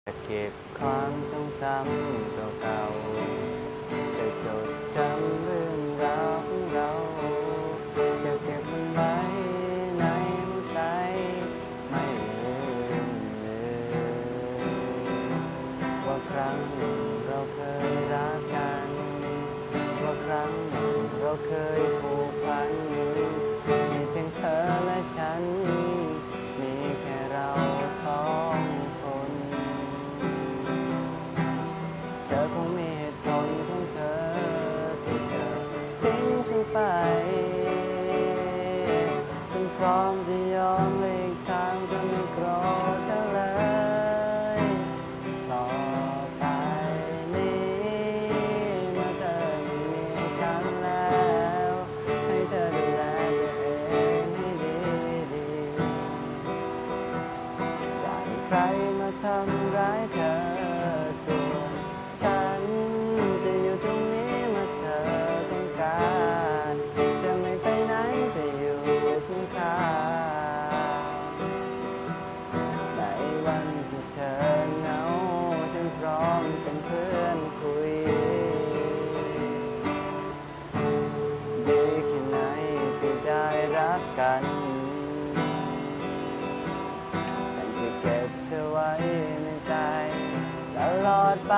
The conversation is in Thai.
จะเก็บความทรงจำเก่าๆจะจดจำเรื่องราวของเราจะเก็บมันไว้ในหัวใจไม่ลืมเลยว่าครั้งหนึ่งเราเคยรักกันว่าครั้งหนึ่งเราเคยผูกพันมีเพียงเธอและฉันมีแค่เราสองคนเธอคงมีเหตุผลของเธอที่เธอทิ้งฉันไปฉันพร้อมจะยอมหลีกทางจะไม่โกรธเธอเลยต่อไปนี้เมื่อเธอไม่มีฉันแล้วให้เธอดูแลตัวเองให้ดีๆอย่าให้ใครมาทำร้ายเธอส่วนฉันจะอยู่ตรงนี้เมื่อเธอต้องการจะไม่ไปไหนจะอยู่ข้างๆในวันที่เธอเหงาฉันพร้อมเป็นเพื่อนคุยดีแค่ไหนที่ได้รักกันฉันจะเก็บเธอไว้ในใจตลอดไป